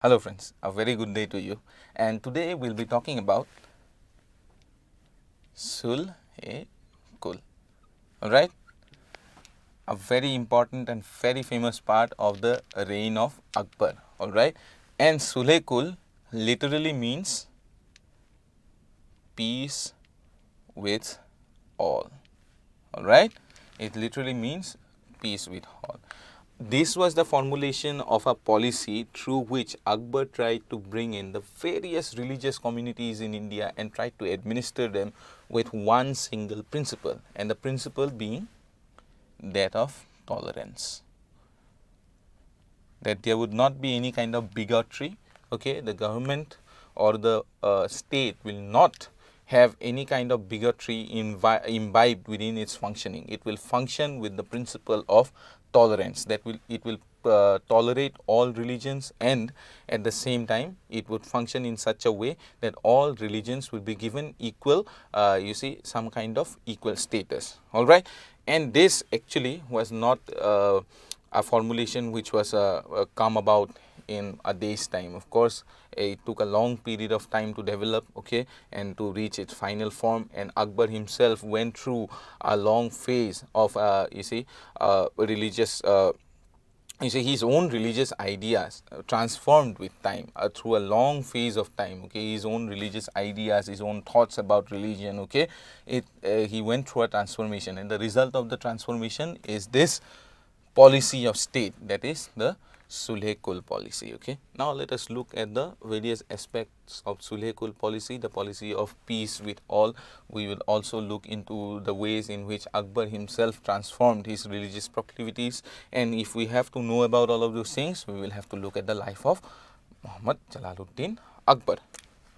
Hello friends, a very good day to you, and today we'll be talking about Sul-e-Kul. Alright, a very important and very famous part of the reign of Akbar. Alright, and Sul-e-Kul literally means peace with all. Alright, it literally means peace with all. This was the formulation of a policy through which Akbar tried to bring in the various religious communities in India and tried to administer them with one single principle, and the principle being that of tolerance. That there would not be any kind of bigotry. Okay, the government or the state will not have any kind of bigotry imbibed within its functioning. It will function with the principle of tolerance. That it will tolerate all religions, and at the same time it would function in such a way that all religions will be given equal, some kind of equal status. All right, and this actually was not a formulation which was come about in a day's time. Of course, it took a long period of time to develop, okay, and to reach its final form. And Akbar himself went through a long phase of religious his own religious ideas transformed with time, through a long phase of time. Okay, his own religious ideas, his own thoughts about religion, okay, he went through a transformation, and the result of the transformation is this policy of state, that is the Sulh-e-Kul policy. Okay, now let us look at the various aspects of Sulh-e-Kul policy, the policy of peace with all. We will also look into the ways in which Akbar himself transformed his religious proclivities, and if we have to know about all of those things, we will have to look at the life of Muhammad Jalaluddin Akbar.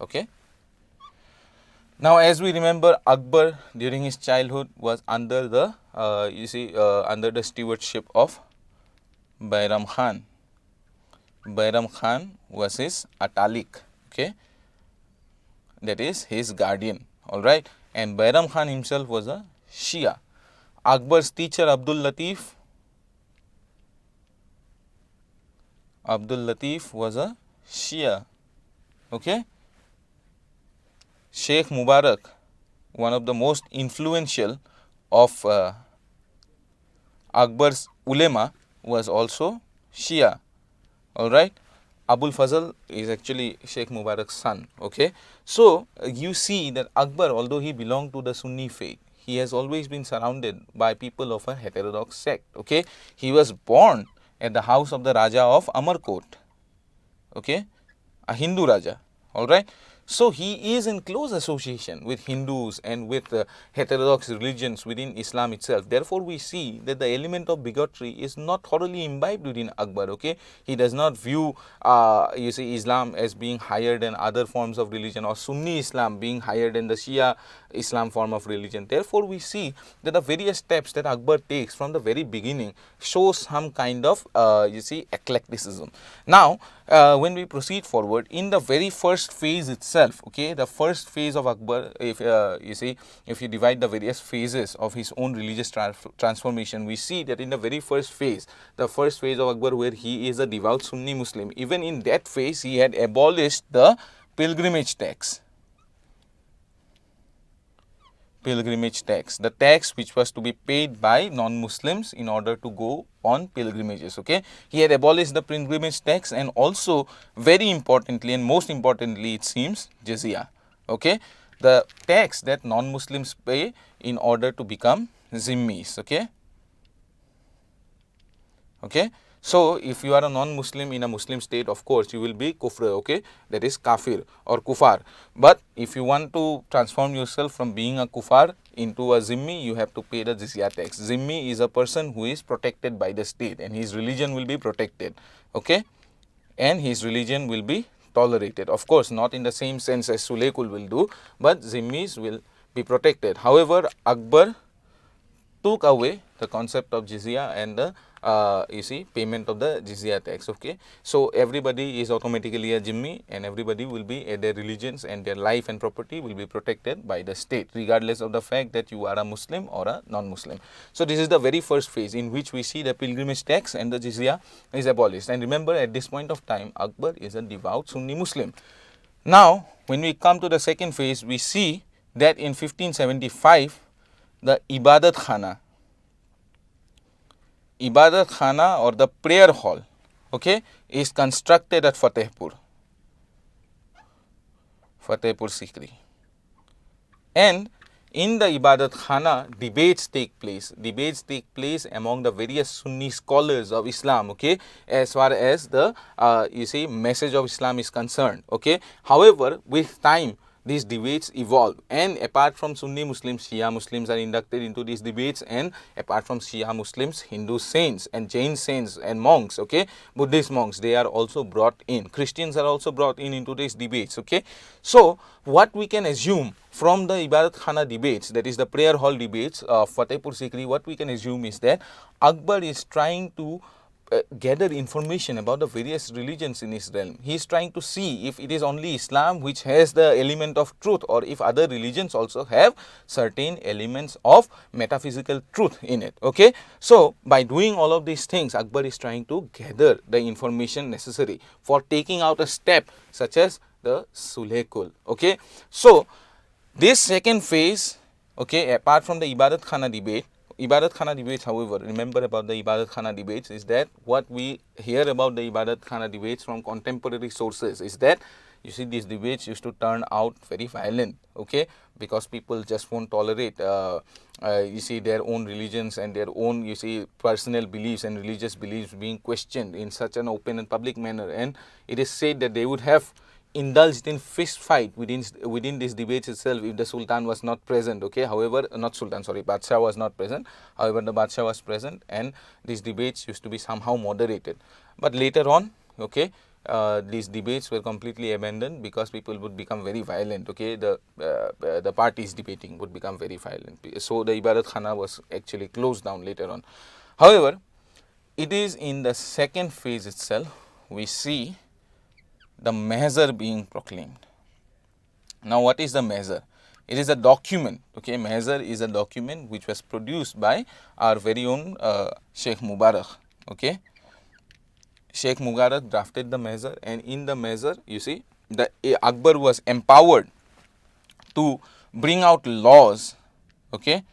Okay, now as we remember, Akbar during his childhood was under the under the stewardship of Bairam Khan. Bairam Khan was his Atalik, okay, that is his guardian. All right, and Bairam Khan himself was a Shia. Akbar's teacher Abdul Latif was a Shia. Okay, Sheikh Mubarak, one of the most influential of Akbar's ulema, was also Shia. All right, Abul Fazl is actually Sheikh Mubarak's son. Okay, so you see that Akbar, although he belonged to the Sunni faith, he has always been surrounded by people of a heterodox sect. Okay, he was born at the house of the Raja of Amarkot. Okay, a Hindu Raja. All right, so he is in close association with Hindus and with heterodox religions within Islam itself. Therefore, we see that the element of bigotry is not thoroughly imbibed within Akbar. Okay, he does not view Islam as being higher than other forms of religion, or Sunni Islam being higher than the Shia Islam form of religion. Therefore, we see that the various steps that Akbar takes from the very beginning show some kind of eclecticism. Now, when we proceed forward, in the very first phase itself, okay, the first phase of Akbar, if you divide the various phases of his own religious transformation, we see that in the very first phase, the first phase of Akbar, where he is a devout Sunni Muslim, even in that phase he had abolished the pilgrimage tax. The tax which was to be paid by non-Muslims in order to go on pilgrimages. Okay, he had abolished the pilgrimage tax, and also very importantly, and most importantly, it seems, jizya. Okay, the tax that non-Muslims pay in order to become zimmis. Okay, so if you are a non-Muslim in a Muslim state, of course you will be kufr, okay, that is kafir or kufar. But if you want to transform yourself from being a kufar into a zimmi, you have to pay the jizya tax. Zimmi is a person who is protected by the state, and his religion will be protected. Okay, and his religion will be tolerated. Of course, not in the same sense as Sulh-e-Kul will do, but zimmis will be protected. However, Akbar took away the concept of jizya, and the you see, payment of the jizya tax. Okay, so everybody is automatically a Jimmi, and everybody will be their religions and their life and property will be protected by the state, regardless of the fact that you are a Muslim or a non-Muslim. So this is the very first phase in which we see the pilgrimage tax and the jizya is abolished. And remember, at this point of time, Akbar is a devout Sunni Muslim. Now, when we come to the second phase, we see that in 1575, the Ibadat Khana or the prayer hall, okay, is constructed at Fatehpur Sikri. And in the Ibadat Khana, debates take place among the various Sunni scholars of Islam, okay, as far as the you see, message of Islam is concerned. Okay, however, with time these debates evolve, and apart from Sunni Muslims, Shia Muslims are inducted into these debates, and apart from Shia Muslims, Hindu saints and Jain saints and monks, okay, Buddhist monks, they are also brought in. Christians are also brought in into these debates. Okay, so what we can assume from the Ibadat Khana debates, that is the prayer hall debates of Fatehpur Sikri, what we can assume is that Akbar is trying to gather information about the various religions in his realm. He is trying to see if it is only Islam which has the element of truth, or if other religions also have certain elements of metaphysical truth in it. Okay, so by doing all of these things, Akbar is trying to gather the information necessary for taking out a step such as the Sulh-e-Kul. Okay, so this second phase, okay, apart from the Ibadat Khana debates, however, remember about the Ibadat Khana debates is that what we hear about the Ibadat Khana debates from contemporary sources is that, you see, these debates used to turn out very violent, okay, because people just won't tolerate, you see, their own religions and their own, you see, personal beliefs and religious beliefs being questioned in such an open and public manner. And it is said that they would have indulged in fist fight within these debates itself if the Sultan was not present. Okay, however, not Sultan, sorry, Badshah was not present. However, the Badshah was present, and these debates used to be somehow moderated. But later on, okay, these debates were completely abandoned because people would become very violent. Okay, the parties debating would become very violent. So the Ibadat Khana was actually closed down later on. However, it is in the second phase itself we see the measure being proclaimed. Now, what is the measure? It is a document. Okay, measure is a document which was produced by our very own Sheikh Mubarak. Okay, Sheikh Mubarak drafted the measure, and in the measure, you see, the Akbar was empowered to bring out laws, okay,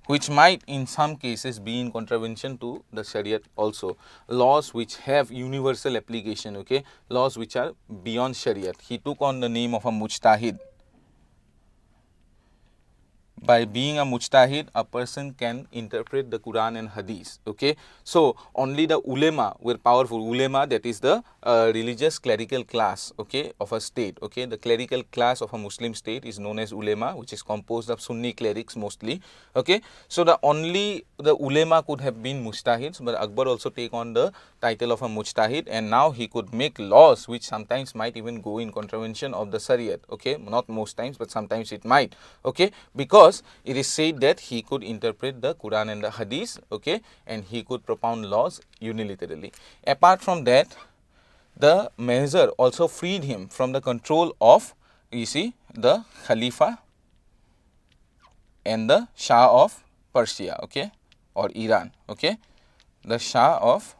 which might in some cases be in contravention to the Shariat also. Laws which have universal application, okay, laws which are beyond Shariat. He took on the name of a Mujtahid. By being a Mujtahid, a person can interpret the Quran and Hadith. Okay, so only the ulema were powerful. Ulema, that is the religious clerical class, okay, of a state. Okay, the clerical class of a Muslim state is known as ulema, which is composed of Sunni clerics mostly. Okay, so the ulema could have been Mujtahids, but Akbar also take on the title of a Mujtahid, and now he could make laws which sometimes might even go in contravention of the Shariat. Okay, not most times, but sometimes it might. Okay, because it is said that he could interpret the Quran and the Hadith, okay, and he could propound laws unilaterally. Apart from that, the measure also freed him from the control of, you see, the Khalifa and the Shah of Persia, okay, or Iran, okay, the Shah of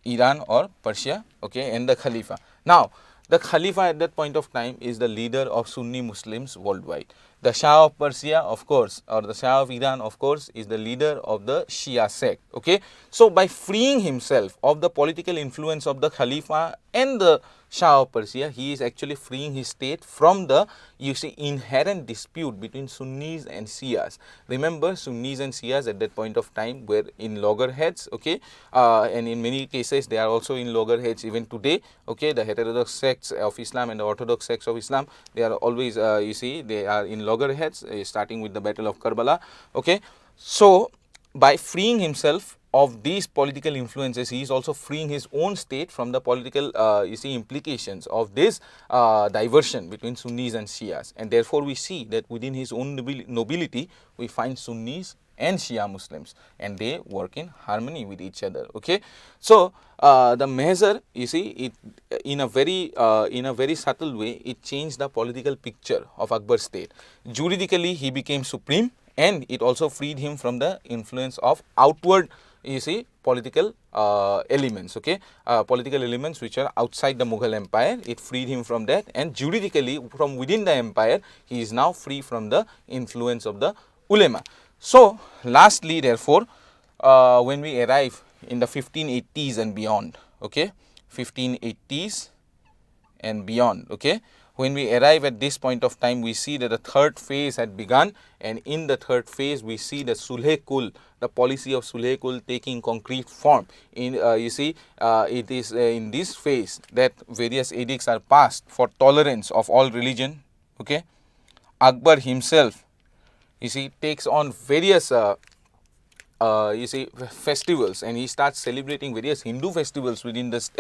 Iran or Persia, okay, and the Khalifa. Now, the Khalifa at that point of time is the leader of Sunni Muslims worldwide. The Shah of Persia, of course, or the Shah of Iran, of course, is the leader of the Shia sect. Okay, so by freeing himself of the political influence of the Khalifa and the Shah of Persia, he is actually freeing his state from the, you see, inherent dispute between Sunnis and Shias. Remember, Sunnis and Shias at that point of time were in loggerheads, okay, and in many cases they are also in loggerheads even today. Okay, the heterodox sects of Islam and the orthodox sects of Islam, they are always, you see, they are in loggerheads, starting with the Battle of Karbala. Okay, so by freeing himself of these political influences, he is also freeing his own state from the political, you see, implications of this diversion between Sunnis and Shias. And therefore, we see that within his own nobility, we find Sunnis and Shia Muslims, and they work in harmony with each other. Okay, so the measure, you see, it in a very subtle way, it changed the political picture of Akbar's state. Juridically, he became supreme, and it also freed him from the influence of outward, you see, political elements, okay, political elements which are outside the Mughal Empire. It freed him from that, and juridically from within the empire, he is now free from the influence of the ulema. So, lastly, therefore, when we arrive in the 1580s and beyond, okay, 1580s and beyond, okay, when we arrive at this point of time, we see that the third phase had begun, and in the third phase, we see the Sulhe-Kul, the policy of Sulhe-Kul taking concrete form. In you see, it is in this phase that various edicts are passed for tolerance of all religion. Okay, Akbar himself, you see, takes on various you see, festivals, and he starts celebrating various Hindu festivals within this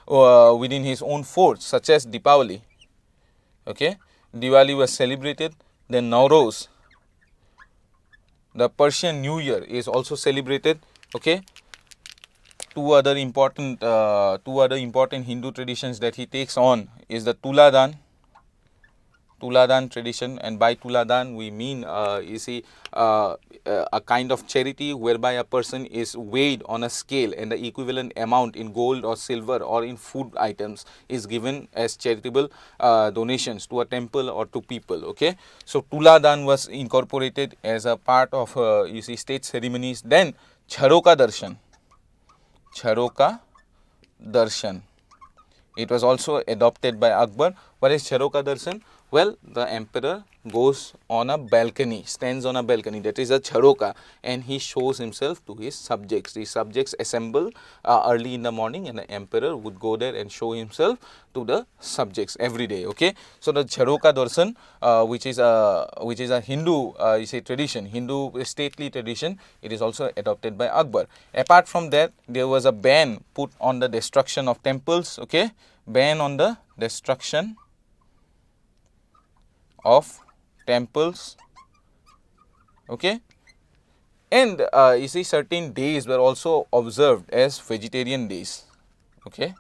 within his own forts, such as Deepavali. Okay, Diwali was celebrated, then Nowruz, the Persian New Year, is also celebrated. Okay, two other important Hindu traditions that he takes on is the Tuladan tradition, and by Tuladan we mean you see, a kind of charity whereby a person is weighed on a scale, and the equivalent amount in gold or silver or in food items is given as charitable donations to a temple or to people. Okay, so Tuladan was incorporated as a part of you see, state ceremonies. Then Jharoka Darshan, it was also adopted by Akbar. What is Jharoka Darshan? Well, the emperor goes on a balcony, stands on a balcony, that is a Jharoka, and he shows himself to his subjects. The subjects assemble early in the morning, and the emperor would go there and show himself to the subjects every day. Okay, so the Jharoka Darshan, which is a Hindu you say tradition, Hindu stately tradition, it is also adopted by Akbar. Apart from that, there was a ban put on the destruction of temples. Okay, ban on the destruction of temples. Okay, and you see, certain days were also observed as vegetarian days. Okay,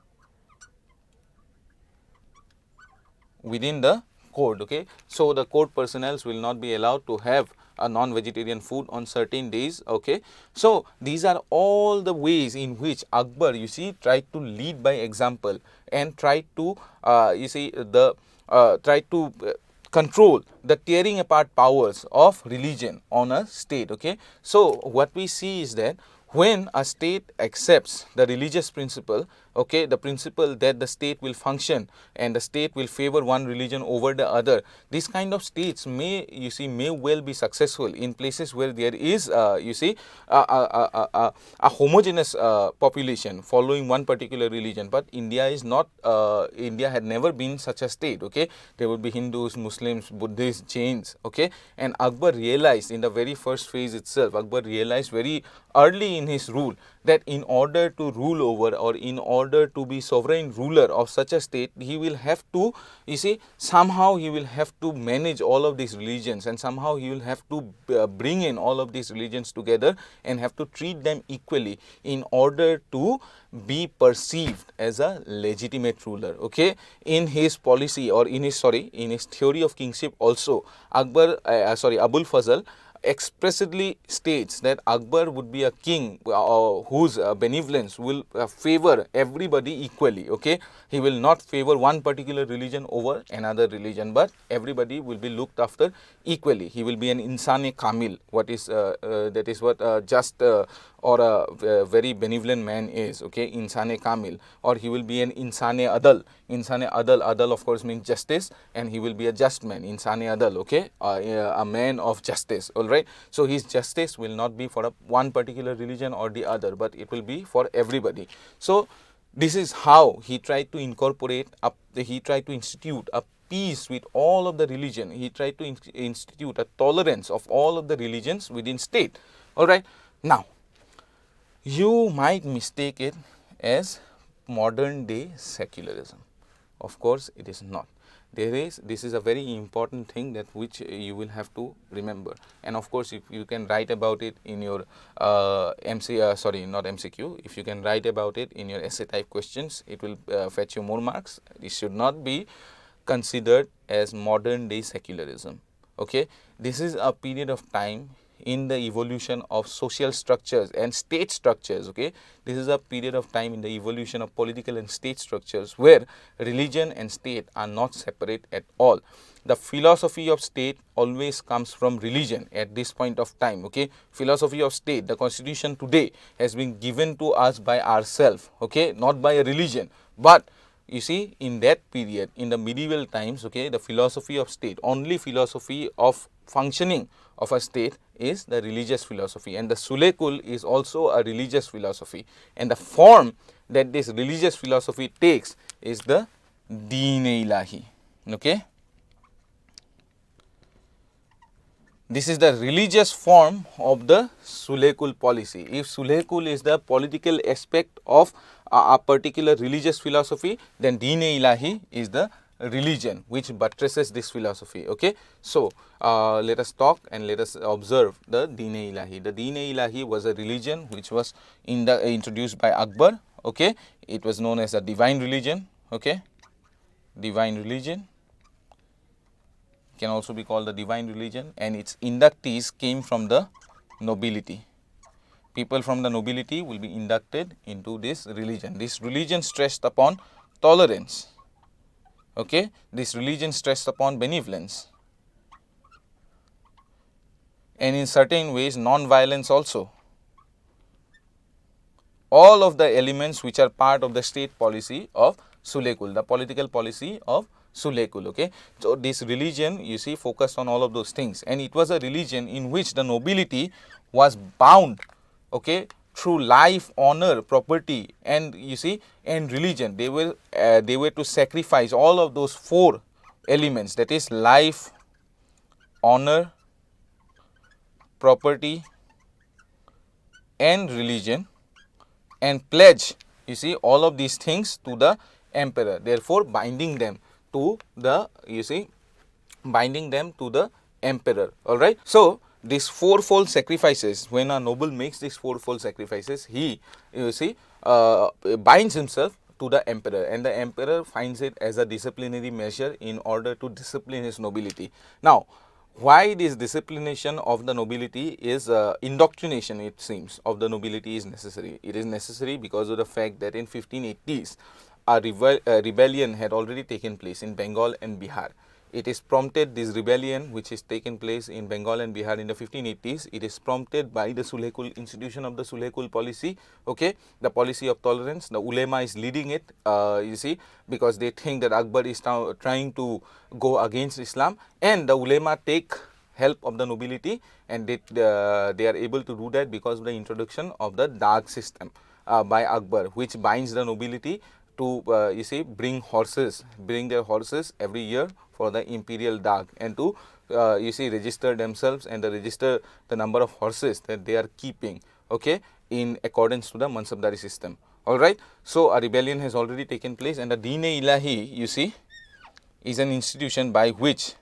within the code. Okay, so the court personnel will not be allowed to have a non-vegetarian food on certain days. Okay, so these are all the ways in which Akbar, you see, tried to lead by example and tried to you see, the tried to control the tearing apart powers of religion on a state. Okay, so what we see is that when a state accepts the religious principle, okay, the principle that the state will function and the state will favor one religion over the other, these kind of states may, you see, may well be successful in places where there is you see, a homogeneous population following one particular religion. But India is not India had never been such a state. Okay, there would be Hindus, Muslims, Buddhists, Jains. Okay, and Akbar realized in the very first phase itself, Akbar realized very early in his rule that in order to rule over, or in order to be sovereign ruler of such a state, he will have to, you see, somehow he will have to manage all of these religions, and somehow he will have to bring in all of these religions together and have to treat them equally in order to be perceived as a legitimate ruler. Okay, in his policy, or in his in his theory of kingship also, Akbar Abul Fazl expressly states that Akbar would be a king whose benevolence will favor everybody equally. Okay, he will not favor one particular religion over another religion, but everybody will be looked after equally. He will be an insane kamil, what is that is what just or a very benevolent man is. Okay, insane kamil, or he will be an insane adal. Insane adal of course means justice, and he will be a just man, insane adal. Okay, a man of justice. All right, so his justice will not be for one particular religion or the other, but it will be for everybody. So this is how he tried to incorporate he tried to institute a peace with all of the religion. He tried to institute a tolerance of all of the religions within state. All right, now you might mistake it as modern day secularism. Of course, it is not. This is a very important thing that which you will have to remember. And of course, if you can write about it in your not MCQ, if you can write about it in your essay type questions, it will fetch you more marks. It should not be considered as modern day secularism. Okay, this is a period of time in the evolution of social structures and state structures. Okay, this is a period of time in the evolution of political and state structures where religion and state are not separate at all. The philosophy of state always comes from religion at this point of time. Okay, philosophy of state, the constitution today has been given to us by ourselves. Okay, not by a religion, but you see, in that period, in the medieval times, okay, the philosophy of state, only philosophy of functioning of a state is the religious philosophy, and the Sulekul is also a religious philosophy, and the form that this religious philosophy takes is the Deen-e-Ilahi. Okay, this is the religious form of the Sulekul policy. If Sulekul is the political aspect of a particular religious philosophy, then Deen-e-Ilahi is the religion which buttresses this philosophy. Okay, so let us talk and let us observe the Deen-e-Ilahi. The Deen-e-Ilahi was a religion which was introduced by Akbar. Okay, it was known as a divine religion. Okay, divine religion can also be called the divine religion, and its inductees came from the nobility. People from the nobility will be inducted into this religion. This religion stressed upon tolerance. Okay, this religion stressed upon benevolence, and in certain ways non-violence also. All of the elements which are part of the state policy of Sulekul, the political policy of Sulekul. Okay, so this religion, you see, focused on all of those things, and it was a religion in which the nobility was bound, okay, through life, honor, property, and you see, and religion. They were to sacrifice all of those four elements, that is life, honor, property, and religion, and pledge, you see, all of these things to the emperor, therefore binding them to the, you see, binding them to the emperor. All right. So these fourfold sacrifices, when a noble makes these fourfold sacrifices, he, you see, binds himself to the emperor, and the emperor finds it as a disciplinary measure in order to discipline his nobility. Now, why this disciplination of the nobility is indoctrination, it seems, of the nobility is necessary. It is necessary because of the fact that in 1580s a rebellion had already taken place in Bengal and Bihar. It is prompted, this rebellion which is taken place in Bengal and Bihar in the 1580s, it is prompted by the Sulekul institution of the Sulekul policy, okay, the policy of tolerance. The ulema is leading it, you see, because they think that Akbar is now trying to go against Islam, and the ulema take help of the nobility, and they are able to do that because of the introduction of the Dag system by Akbar, which binds the nobility to you see, bring their horses every year for the imperial Dag, and to you see, register themselves and register the number of horses that they are keeping, okay, in accordance to the Mansabdari system. All right. So a rebellion has already taken place, and the Deen-e-Ilahi, you see, is an institution by which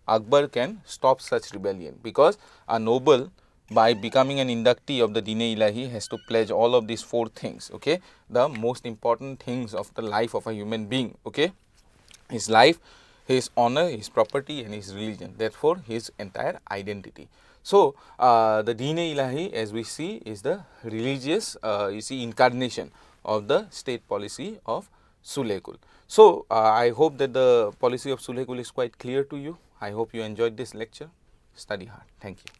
Akbar can stop such rebellion, because a noble, by becoming an inductee of the Deen-e-Ilahi, has to pledge all of these four things, okay, the most important things of the life of a human being, okay, his life, his honor, his property, and his religion, therefore his entire identity. So the Deen-e-Ilahi, as we see, is the religious you see, incarnation of the state policy of Sulekul. So I hope that the policy of Sulekul is quite clear to you. I hope you enjoyed this lecture. Study hard. Thank you.